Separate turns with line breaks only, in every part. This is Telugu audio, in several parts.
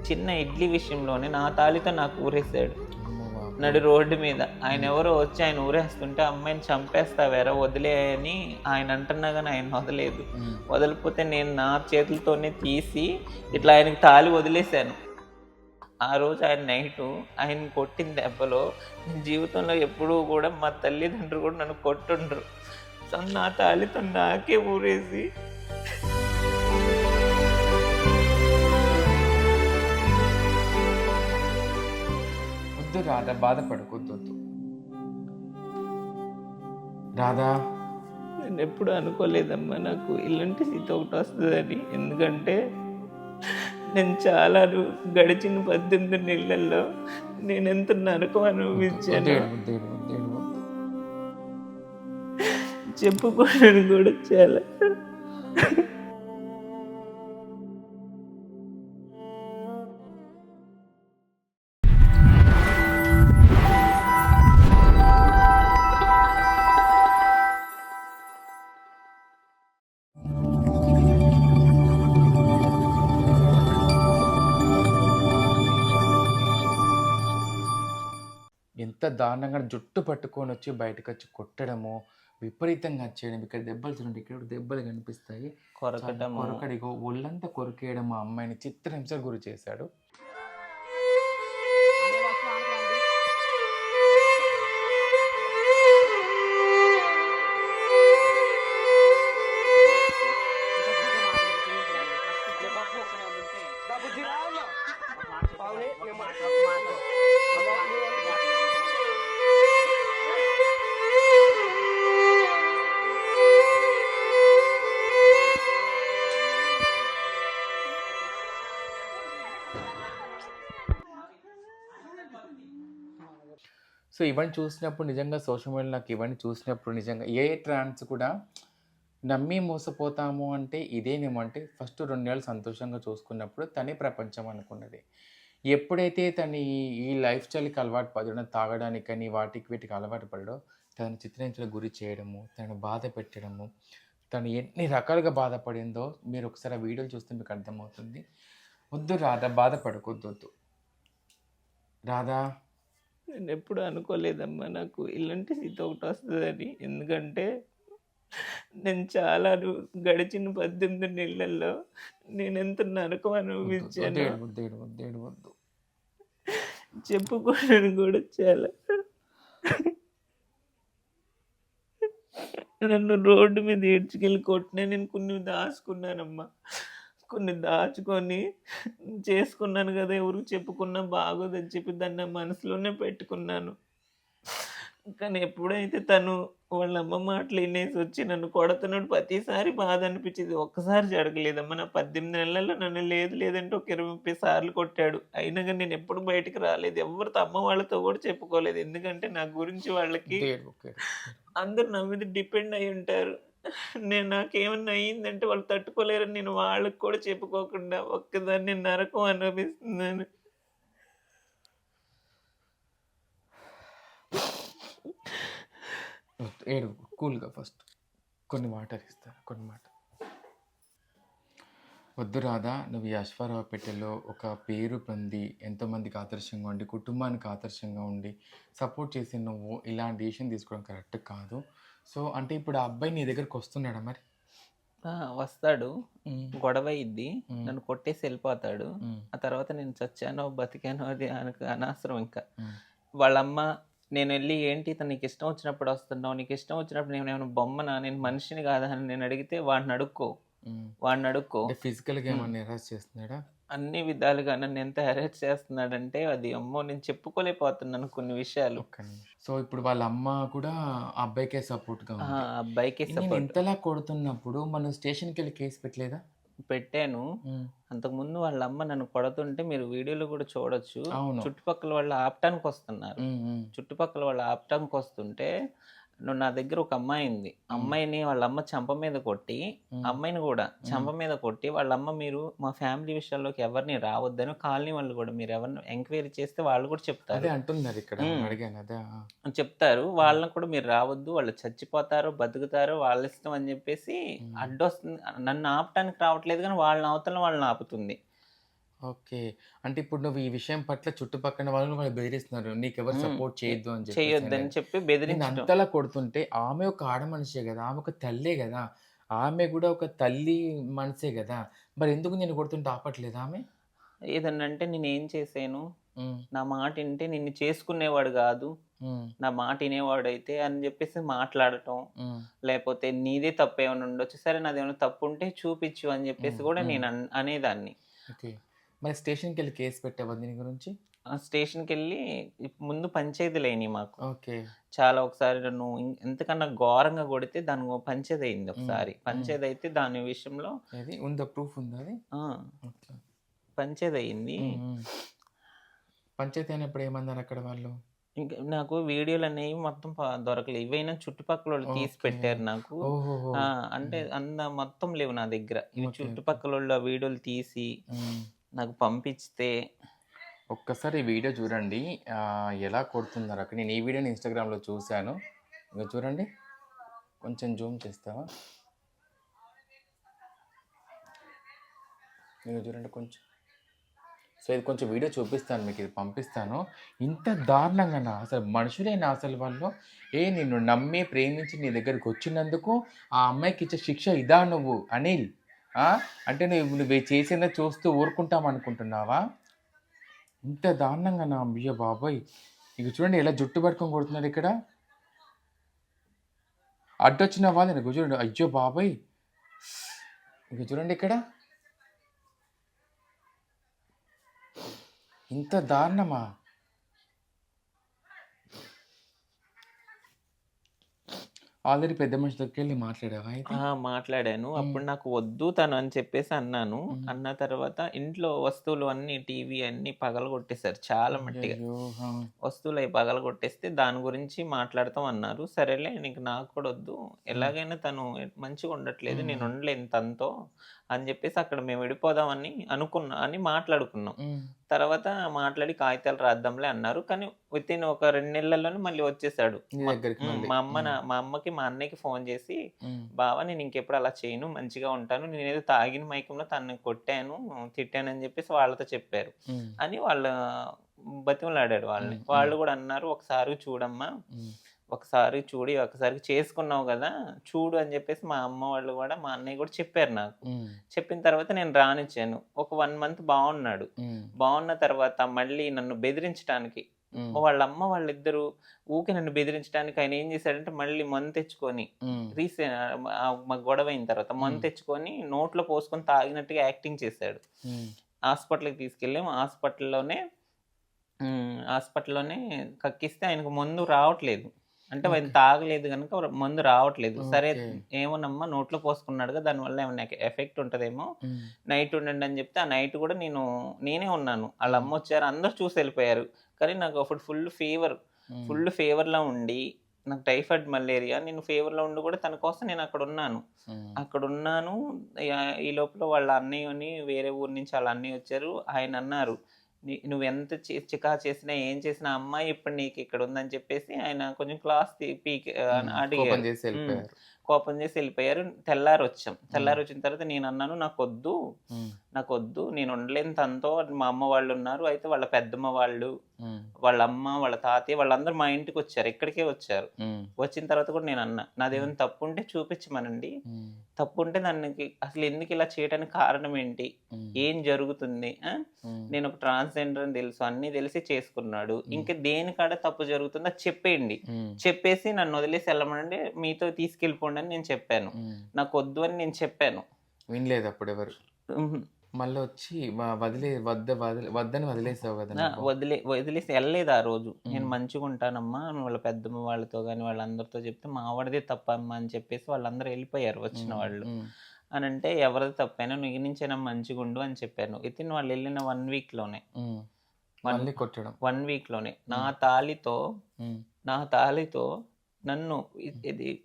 చిన్న ఇడ్లీ విషయంలోనే నా తాళితో నాకు ఊరేసాడు
అమ్మ బాబు.
నడి రోడ్డు మీద. ఆయన ఎవరో వచ్చి ఆయన ఊరేస్తుంటే అమ్మాయిని చంపేస్తావేరా వదిలే అని ఆయన అంటున్నా కానీ ఆయన వదలేదు. వదిలిపోతే నేను నా చేతులతోనే తీసి ఇట్లా ఆయనకి తాళి వదిలేశాను. ఆ రోజు ఆయన నైటు ఆయన కొట్టిన దెబ్బలో నేను జీవితంలో ఎప్పుడూ కూడా మా తల్లిదండ్రులు కూడా నన్ను కొట్టుండ్రు. సో నా తాళితో నాకే ఊరేసి
వద్దు రాధా, బాధపడుకోవద్దు. రాధా,
నేను ఎప్పుడు అనుకోలేదమ్మా నాకు ఇలాంటి స్థితి ఒకటి వస్తుందని. ఎందుకంటే నేను చాలా గడిచిన 18 నెలల్లో నేను ఎంత నరకం అనుభవించాను చెప్పుకోవడానికి కూడా చాలా.
ఎంత దారుణంగా జుట్టు పట్టుకొని వచ్చి బయటకు వచ్చి కొట్టడము, విపరీతంగా చేయడం. ఇక్కడ దెబ్బలు చూడండి, ఇక్కడ దెబ్బలు కనిపిస్తాయి.
కొరకటము
కొరకడిగో ఒళ్ళంతా కొరికేయడం. మా అమ్మాయిని చిత్రహింసకు గురి చేశాడు. సో ఇవన్నీ చూసినప్పుడు నిజంగా సోషల్ మీడియా నాకు ఇవన్నీ చూసినప్పుడు నిజంగా ఏ ట్రాన్స్ కూడా నమ్మి మోసపోతాము అంటే ఇదేనేమో. అంటే ఫస్ట్ 2 నెలలు సంతోషంగా చూసుకున్నప్పుడు తనే ప్రపంచం అనుకున్నది. ఎప్పుడైతే తను ఈ లైఫ్ స్టైల్కి అలవాటు పడడం, తాగడానికి కానీ వాటికి వీటికి అలవాటు పడడో తను చిత్రహింసలకు గురి చేయడము, తను బాధ పెట్టడము, తను ఎన్ని రకాలుగా బాధపడిందో మీరు ఒకసారి ఆ వీడియోలు చూస్తే మీకు అర్థమవుతుంది. వద్దు రాధా, బాధపడకొద్దు రాధా.
నేను ఎప్పుడు అనుకోలేదమ్మా నాకు ఇలాంటి స్థితి ఒకటి వస్తుందని. ఎందుకంటే నేను చాలా గడిచిన 18 నెలల్లో నేను ఎంత నరకం అనుభవించాను చెప్పుకోవడానికి కూడా చాలా. నన్ను రోడ్డు మీద ఏడ్చుకెళ్ళి కొట్టినా నేను కొన్ని దాచుకున్నానమ్మా. కొన్ని దాచుకొని చేసుకున్నాను కదా, ఎవరికి చెప్పుకున్నా బాగోదని చెప్పి దాన్ని నా మనసులోనే పెట్టుకున్నాను. కానీ ఎప్పుడైతే తను వాళ్ళ అమ్మ మాటలు వినేసి వచ్చి నన్ను కొడుతున్నాడు ప్రతిసారి బాధ అనిపించేది. ఒక్కసారి జరగలేదమ్మా నా 18 నెలల్లో నన్ను లేదంటే ఒక 20-30 సార్లు కొట్టాడు. అయినా కానీ నేను ఎప్పుడు బయటకు రాలేదు. ఎవరితో అమ్మ వాళ్ళతో కూడా చెప్పుకోలేదు. ఎందుకంటే నా గురించి వాళ్ళకి అందరు నా మీద డిపెండ్ అయి ఉంటారు. నాకేమన్నా అయ్యిందంటే వాళ్ళు తట్టుకోలేరని నేను వాళ్ళకి కూడా చెప్పుకోకుండా ఒక్కదాన్ని నరకం అనుభవిస్తున్నాను.
ఏడు కూల్గా ఫస్ట్ కొన్ని మాటలు ఇస్తారు, కొన్ని మాటలు. వద్దు రాధా, నువ్వు ఈ అశ్వారావుపేటలో ఒక పేరు పొంది ఎంతోమందికి ఆదర్శంగా ఉండి, కుటుంబానికి ఆదర్శంగా ఉండి సపోర్ట్ చేసి నువ్వు ఇలాంటి డిసిషన్ తీసుకోవడం కరెక్ట్ కాదు. సో అంటే ఇప్పుడు ఆ అబ్బాయి నీ దగ్గరకు వస్తున్నాడా మరి?
వస్తాడు, గొడవ అయ్యిద్ది, నన్ను కొట్టేసి వెళ్ళిపోతాడు. ఆ తర్వాత నేను చచ్చానో బతికానో అది అనవసరం. ఇంకా వాళ్ళమ్మ నేను వెళ్ళి ఏంటి తను నీకు ఇష్టం వచ్చినప్పుడు వస్తున్నావు, నీకు ఇష్టం వచ్చినప్పుడు నేను ఏమైనా బొమ్మనా, నేను మనిషిని కాదా అని నేను అడిగితే వాడిని అడుక్కో
ఫిజికల్గా ఏమన్నా హెరాస్ చేస్తున్నాడా?
అన్ని విధాలుగా నన్ను ఎంత హెరాస్ చేస్తున్నాడంటే అది అమ్మో నేను చెప్పుకోలేకపోతున్నాను కొన్ని విషయాలు.
సో ఇప్పుడు వాళ్ళ అమ్మ కూడా ఆ అబ్బాయికే సపోర్ట్గా ఉంది.
అబ్బాయికే సపోర్ట్.
ఇంతలా కొడుతున్నప్పుడు మనం స్టేషన్కి వెళ్ళి కేసు పెట్టలేదా?
పెట్టాను. అంతకుముందు వాళ్ళ అమ్మ నన్ను కొడుతుంటే మీరు వీడియోలో కూడా చూడొచ్చు. చుట్టుపక్కల వాళ్ళు ఆపటానికి వస్తున్నారు. చుట్టుపక్కల వాళ్ళు ఆపటానికి వస్తుంటే నా దగ్గర ఒక అమ్మాయి ఉంది. అమ్మాయిని వాళ్ళ అమ్మ చెంప మీద కొట్టి, అమ్మాయిని కూడా చెంప మీద కొట్టి వాళ్ళ అమ్మ మీరు మా ఫ్యామిలీ విషయాల్లోకి ఎవరిని రావద్దని కాలనీ వాళ్ళు కూడా మీరు ఎవరిని ఎంక్వైరీ చేస్తే వాళ్ళు కూడా చెప్తారు
అంటున్నారు ఇక్కడ
చెప్తారు. వాళ్ళని కూడా మీరు రావద్దు, వాళ్ళు చచ్చిపోతారో బతుకుతారో వాళ్ళ ఇష్టం అని చెప్పేసి అడ్డొస్తుంది. నన్ను ఆపటానికి రావట్లేదు కానీ వాళ్ళని అవతల వాళ్ళని ఆపుతుంది.
ఓకే. అంటే ఇప్పుడు నువ్వు ఈ విషయం పట్ల చుట్టుపక్కన వాళ్ళు బెదిరిస్తున్నారు. నీకెవరు
హ్మ్.
సపోర్ట్ చేయొద్దు అని చెప్పేసి
చెయ్యొద్దని
అనేది.
చెప్పి
నిన్ను
బెదిరించడం.
అంతలా కొడుతుంటే ఆమె ఒక ఆడ మనిషే గదా! ఆమె ఒక తల్లే గదా! ఆమె గూడా ఒక తల్లి మనసే గదా! మరెందుకు నిన్ను కొడుతుంటే ఆపట్లేదా ఆమె?
ఏదన్నంటే నేనేం చేశాను?
హ్మ్.
నా మాట ఇంటే నిన్ను చేసుకునేవాడు గాదు.
హ్మ్.
నా మాట ఇనేవాడైతే అని జెప్పేసి మాట్లాడటం.
హ్మ్.
లేపోతే నీదే తప్పేమన్నా ఉండొచ్చు. సరే నాదేమన్నా తప్పుంటే చూపిచ్చు అని
హ్మ్.
జెప్పేసి గూడా
హ్మ్.
నేను అనేదాన్ని.
ఓకే. మరి స్టేషన్‌కెళ్ళి కేస్ పెట్టావా దీని గురించి?
స్టేషన్‌కెళ్ళి ముందు పంచాయతీలయినియి మాకు.
ఓకే.
చాలా ఒకసారి నన్ను ఎంతకన్నా ఘోరంగా కొడితే పంచాయతయింది
హ్మ్.
ఒకసారి.
హ్మ్.
పంచాయతయితే దాని విషయంలో
ఏది ఉందా? ప్రూఫ్ ఉందా అది?
ఆ!
ఓకే.
పంచాయతయింది.
హ్మ్. హ్మ్. పంచాయతీ అయినప్పుడు ఏమన్నారక్కడ వాళ్ళు?
ఇంక నాకు వీడియోలనేవి మొత్తం దొరకలే. ఇవైనా చుట్టుపక్కలోళ్ళు తీసి
ఓకే.
పెట్టారు నాకు.
ఓహోహో!
ఆ! అంటే
హ్మ్.
మొత్తం లేవు నా దగ్గర. ఇవి
ఓకే. ఓకే.
చుట్టుపక్కలోళ్ళు ఆ వీడియోలు తీసి
హ్మ్.
నాకు పంపిస్తే
ఒక్కసారి ఈ వీడియో చూడండి. ఎలా కొడుతున్నారో అక్కడ. నేను ఈ వీడియోని ఇన్‌స్టాగ్రామ్‌లో చూసాను. ఇగో చూడండి. కొంచెం జూమ్ చేస్తావా? ఇగో చూడండి కొంచెం. సో, ఇది కొంచెం వీడియో చూపిస్తాను మీకు. ఇది పంపిస్తాను. ఇంత దారుణంగానా? అసలు మనుషులేనా అసలు వాళ్ళు? నిన్ను నమ్మి, ప్రేమించి నీ దగ్గరకొచ్చినందుకు ఆ అమ్మాయికిచ్చే శిక్ష ఇదా నువ్వు అనిల్? ఆ! అంటే నువ్వు చేసింది చూస్తూ ఊరుకుంటామనుకుంటున్నావా? ఇంత దారుణంగానా? అయ్య బాబోయ్! ఇక చూడండి ఎలా జుట్టు పట్టుకొని కొడుతున్నాడిక్కడ. అడ్డొచ్చిన వాళ్ళని ఇగో చూడండి. అయ్యో బాబోయ్! ఇక చూడండి ఇక్కడ. ఇంత దారుణమా? ఆల్రెడీ పెద్ద మనిషి దగ్గరికెళ్లి మాట్లాడావా అయితే?
మాట్లాడాను.
హ్మ్.
అప్పుడు నాకు వద్దు తను అని చెప్పేసి అన్నాను.
హ్మ్.
అన్న తర్వాత ఇంట్లో వస్తువులు అన్నీ టీవీ అన్నీ పగలగొట్టేసారు చాలా మట్టిగా.
అయ్యయ్యో! ఆ!
వస్తువులయి పగలగొట్టేస్తే దాని గురించి మాట్లాడతాం అన్నారు. సరేలే నాకు కూడా వద్దు.
హ్మ్.
ఎలాగైనా తను మంచిగా ఉండట్లేదు. నేను
హ్మ్.
ఉండలేను తనతో అని జెప్పేసి అక్కడ మేము విడిపోదామని మాట్లాడుకున్నాం.
హ్మ్.
తర్వాత మాట్లాడి కాగితాలు రాద్దాంలే అన్నారు. కానీ వితిన్ ఒక 2 నెలల్లోనే మళ్ళీ వచ్చేసాడు.
నీ దగ్గరికి మళ్ళీ.
మా అమ్మకి, మా అన్నయ్యకి ఫోను జేసి,
హ్మ్.
"బావ నేను ఇంకెప్పుడు అలా చేయను. మంచిగా ఉంటాను. నేనేదో తాగిన మైకంలో తనని కొట్టాను, తిట్టాను" అని జెప్పేసి వాళ్ళతో చెప్పారు.
హ్మ్.
అని బతిమలాడాడు వాళ్ళని.
హ్మ్. హ్మ్.
వాళ్ళు గూడా అన్నారు, "ఒకసారి చూడమ్మా.
హ్మ్.
ఒకసారి చూడి ఒక్కసారి చేసుకున్నావు గదా! చూడు" అని జెప్పేసి మా అమ్మ వాళ్ళు గూడా, మా అన్నయ్య గూడా చెప్పారు నాకు.
హ్మ్.
చెప్పిన తర్వాత నేను రానిచ్చాను. ఒక 1 మంత్ బావున్నాడు.
హ్మ్.
బావున్న తర్వాత మళ్ళీ నన్ను బెదిరించటానికి
హ్మ్.
వాళ్ళిద్దరూ ఊకే నన్ను బెదిరించడానికి ఆయన ఏం జేశాడంటే మళ్ళీ మందు తెచ్చుకొని
హ్మ్.
మాకు గొడవయిన తర్వాత మందు
హ్మ్.
తెచ్చుకొని నోట్లో పోసుకొని తాగినట్టుగా యాక్టింగ్ చేశాడు.
హ్మ్.
హాస్పిటల్‌కి తీసుకెళ్ళాం. హాస్పిటల్‌లోనే కక్కిస్తే ఆయనకు మందు రావట్లేదు. అంటే ఆయన
ఓకే.
తాగలేదు గనుక మందు రావట్లేదు. సరే
ఓకే.
ఏమోనమ్మా నోట్లో పోసుకున్నాడుగా దానివల్ల ఏమన్నా ఎఫెక్ట్ ఉంటదేమో
హ్మ్.
నైట్ ఉండండి అని చెప్తే, ఆ నైట్ గూడా నేనే ఉన్నాను. ఆళ్ళ
హ్మ్.
అమ్మొచ్చారు. అందరూ చూసెళ్ళిపోయారు. కానీ నాకు అప్పుడు
హ్మ్.
ఫుల్ ఫీవర్‌లా ఉండి, నాకు టైఫాయిడ్, మలేరియా. నేను ఫీవర్‌లో ఉండి గూడా తన కోసం నేనక్కడున్నాను.
హ్మ్.
అక్కడున్నాను. ఈ లోపల వాళ్ళ అన్నయ్యని వేరే ఊరు నుంచి ఆళ్ళ అన్నయ్య వచ్చారు. ఆయనన్నారు, నువ్వెంత చికా చేసినా, ఏం చేసినా ఆ అమ్మాయి ఇప్పుడు నీకిక్కడుందని చెప్పేసి ఆయన కొంచెం క్లాస్
హ్మ్. కోపం
అడిగారు.
చేసి
హ్మ్.
ఎళ్ళిపోయారు.
కోపం చేసి ఎళ్ళిపోయారు. తెల్లారొచ్చాం.
హ్మ్.
తెల్లారొచ్చిన తర్వాత నేనన్నాను,
హ్మ్.
నాకొద్దు. నేనుండలేను తనతో. మా అమ్మ వాళ్ళున్నారు. అయితే వాళ్ళ పెద్దమ్మ వాళ్ళు,
హ్మ్.
వాళ్ళ అమ్మ, వాళ్ళ తాతయ్య వాళ్ళందరూ మా ఇంటికొచ్చారు. ఇక్కడికే వచ్చారు.
హ్మ్.
వచ్చిన తర్వాత కూడా నేనన్నా,
హ్మ్.
నాదేమైనా తప్పుంటే చూపించమనండి.
హ్మ్.
తప్పుంటే దానికి అసలెందుకిలా చేయటానికి కారణం ఏంటి?
హ్మ్.
ఏం జరుగుతుంది?
హ్మ్.
నేనొక ట్రాన్స్‌జెండర్ అని తెలుసు. అన్నీ తెలిసి చేసుకున్నాడు.
హ్మ్.
ఇంక దేనికాడ తప్పు జరుగుతుందో అది చెప్పేయండి.
హ్మ్.
చెప్పేసి నన్నొదిలేసి ఎళ్ళమనండి. మీతో తీసుకెళ్ళిపోండి అని నేను చెప్పాను.
హ్మ్.
నాకొద్దు అని నేను చెప్పాను.
వినలేదప్పుడెవరు.
హుహు.
మళ్ళొచ్చి వద్దని వదిలేసావు గదా
ఆ!
నువ్వు.
వదిలేసి ఎళ్ళలేదు ఆ రోజు. నేను
హ్మ్.
మంచిగుంటానమ్మా వాళ్ళ పెద్దమ్మ వాళ్ళతో గాని, వాళ్ళందరితో చెప్తే మా ఆవిడదే తప్పమ్మా అని చెప్పేసి వాళ్ళందరూ ఎళ్ళిపోయారు వచ్చిన
హ్మ్.
వాళ్ళు.
హ్మ్.
అనంటే ఎవరిది తప్పైనా నువ్వు ఇక నుంచైనా మంచిగుండు అని చెప్పాను. వితిన్ వాళ్ళెళ్ళిన 1 వీక్‌లోనే
హ్మ్.
1,
మళ్ళీ కొట్టడం.
1 వీక్‌లోనే
హ్మ్. హ్మ్.
నా తాళితో నన్ను
హ్మ్.
ఇది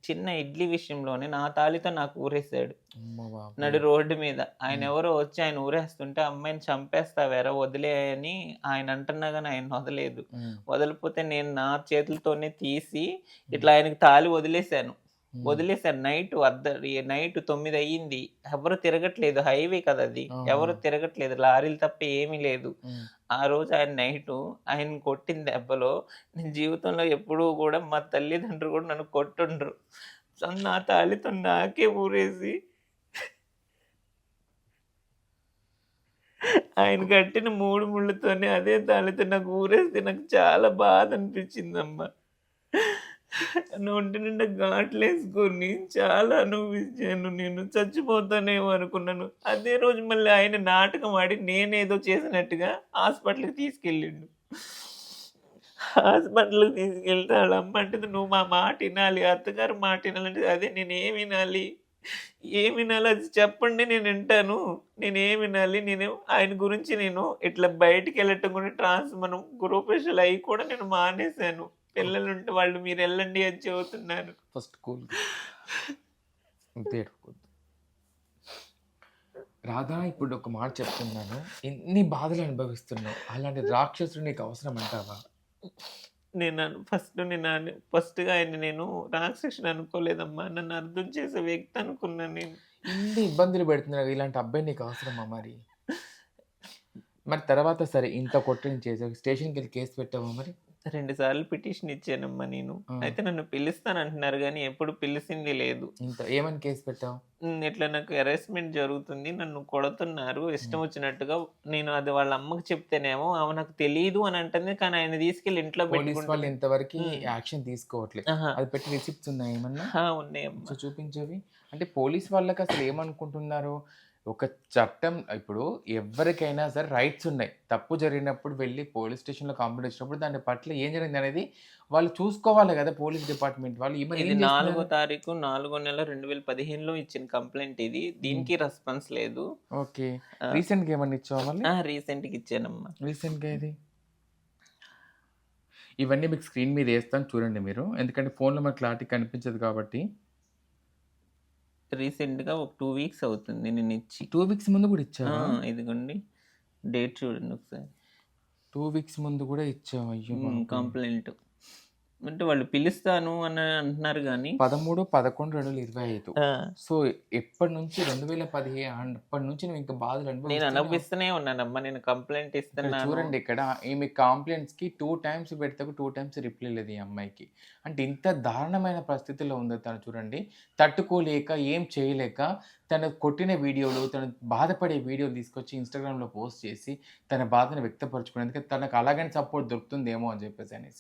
చిన్న ఇడ్లీ విషయంలోనే నా తాళితో నాకు ఊరేసాడు.
అమ్మ
నడి
బాబోయ్!
రోడ్డు మీద.
హ్మ్.
ఆయనెవరో వచ్చి ఆయన ఊరేస్తుంటే, "అమ్మాయిని చంపేస్తావేరా వదిలేయ్" అని ఆయన అంటున్నా గాని ఆయన వదలలేదు.
హ్మ్.
వదలకపోతే నేను నా చేతులతోనే తీసి
హ్మ్.
ఇట్లా ఆయనకి తాళి వదిలేసాను.
హ్మ్.
వదిలేసాను. నైట్ 9 అయ్యింది. ఎవరు తిరగట్లేదు. హైవే కదా అది. ఎవరు
అవునవును.
తిరగట్లేదు. లారీలు తప్ప ఏమీ లేదు.
హ్మ్.
ఆ రోజు ఆయన్ని కొట్టిన దెబ్బలో నేను జీవితంలో ఎప్పుడూ గూడా మా తల్లిదండ్రులు గూడా నన్ను కొట్టుండరు. నా తాళితో నాకే ఊరేసి ఆయన కట్టిన 3 ముళ్ళతోనే అదే తాళితో నాకు ఊరేస్తే నాకు చాలా బాధ అనిపించిందమ్మా. నొంటి నిండా ఘాట్లేసుకొని చాలా అనుభవించాను నేను. చచ్చిపోతానేమో అనుకున్నాను. అదే రోజు మళ్ళీ ఆయన నాటకం ఆడి నేనేదో చేసినట్టుగా హాస్పిటల్‌కి తీసుకెళ్ళిండు. హాస్పిటల్‌కి తీసుకెళ్తే ఆళ్ళ అమ్మ అంటది, "నువ్వు మా మాట ఇనాలి. అత్తగారి మాట ఇనాలంటే" అదే నేనేం వినాలి? ఏం వినాలో అది చెప్పండి నేనింటాను. నేనేమినాలి? ఆయన గురించి నేను ఇట్లా బయటికెళ్ళటం కూడా మనం గృహప్రవేశాలు అయి కూడా నేను మానేశాను.
ఓకే.
పిల్లలుంటే వాళ్ళు మీరెళ్ళండి అని చెబుతున్నారు.
ఫస్ట్ కూల్‌గా అంత ఏడవకూడదు. రాధా ఇప్పుడు ఒక మాట చెప్తున్నాను. ఎన్ని బాధలు అనుభవిస్తున్నావు. అలాంటి రాక్షసుడు నీకు అవసరం అంటావా?
ఫస్ట్‌గా ఆయన్ని నేను రాక్షసుడు అనుకోలేదమ్మా. నన్ను అర్థం చేసే వ్యక్తి అనుకున్నాను నేను.
ఇన్ని ఇబ్బందులు పెడుతున్నావు. ఇలాంటి అబ్బాయి నీకు అవసరమా మరి? మరి తర్వాత సరే ఇంత కొట్టడం చేసావు. స్టేషన్‌కెళ్ళి కేస్ పెట్టావా మరి?
2 సార్లు పిటిషన్ ఇచ్చానమ్మా నేను.
ఆ!
అయితే నన్ను పిలుస్తానంటున్నారు గానీ ఎప్పుడు పిలిసింది లేదు.
ఏమని కేస్ పెట్టావు?
ఇట్లా నాకు హెరాస్మెంట్ జరుగుతుంది. నన్ను కొడుతున్నారు ఇష్టం
హ్మ్.
వచ్చినట్టుగా. నేను అది వాళ్ళ అమ్మకి చెప్తేనేమో ఆమె నాకు తెలీదు అని అంటుంది. కానీ ఆయన తీసుకెళ్ళి ఇంట్లో
పోలీస్ వాళ్ళు
పెట్టుకుంటుంది.
ఇంతవరకి
హ్మ్.
యాక్షన్ తీసుకోవట్లే.
ఆహా!
అది పెట్టి రిసిప్ట్స్ ఉన్నాయా ఏమన్నా?
ఉన్నాయమ్మా.
ఒకసారి చూపించవి. అంటే పోలీస్ వాళ్ళకి అసలు ఏమనుకుంటున్నారు? ఒక చట్టం ఇప్పుడు ఎవ్వరికైనా సరే రైట్స్ ఉన్నాయి. తప్పు జరిగినప్పుడు వెళ్లి పోలీస్ స్టేషన్‌లో కంప్లెయింట్ ఇచ్చినప్పుడు దాని పట్ల ఏం జరిగిందనేది వాళ్ళు చూసుకోవాలి గదా! పోలీస్ డిపార్ట్‌మెంట్ వాళ్ళు. మరి
ఇది
ఏం
4
చేస్తున్నారు?
తారీఖు 4 నెల 2015లో ఇచ్చిన కంప్లెయింట్ ఇది.
హ్మ్.
దీనికి రెస్పాన్స్ లేదు.
ఓకే.
ఆహ్,
రీసెంట్‌గా ఏమన్నా ఇచ్చావా మళ్ళీ?
రీసెంట్‌గా ఇచ్చానమ్మా.
రీసెంట్‌గా ఏది? ఇవన్నీ మీకు స్క్రీన్ మీద ఏస్తాను చూడండి మీరు. ఎందుకంటే ఫోన్‌లో మనకు క్లారిటీ కనిపించదు కాబట్టి.
రీసెంట్‌గా ఒక 2 వీక్స్ అవుతుంది నేనిచ్చి.
2 వీక్స్ ముందు గూడా
ఆ!
ఇచ్చావా?
ఇదిగోండి. డేట్ చూడండి ఒకసారి.
2 వీక్స్ ముందు గూడా ఇచ్చావా? అయ్య బాబోయ్!
కంప్లెయింట్. అంటే వాళ్ళు పిలుస్తాను అని అంటున్నారు గానీ
13, 11, 2025.
ఆ!
సో, ఎప్పటినుంచి 2015 అప్పటినుంచి నువ్వు ఇంకా బాధలు
నేను
అనుభవిస్తూనే
అనుభవిస్తూనే ఉన్నానమ్మా. నేను కంప్లెయింట్
ఇక్కడ
ఇస్తున్నాను.
చూడండి ఇక్కడ ఈమె కంప్లెయింట్స్‌కి 2 టైమ్స్ పెడితే 2 టైమ్స్ రిప్లై లేదు ఈ అమ్మాయికి. అంటే ఇంత దారుణమైన పరిస్థితిలో ఉందో తను చూడండి. తట్టుకోలేక, ఏం చేయలేక తను కొట్టిన వీడియోలు, తను బాధపడే వీడియోలు తీసుకొచ్చి ఇన్‌స్టాగ్రామ్‌లో పోస్ట్ చేసి తన బాధను వ్యక్తపరుచుకునేందుకు తనకు అలాగని సపోర్ట్ దొరుకుతుందేమో అని చెప్పేసి అనేసి.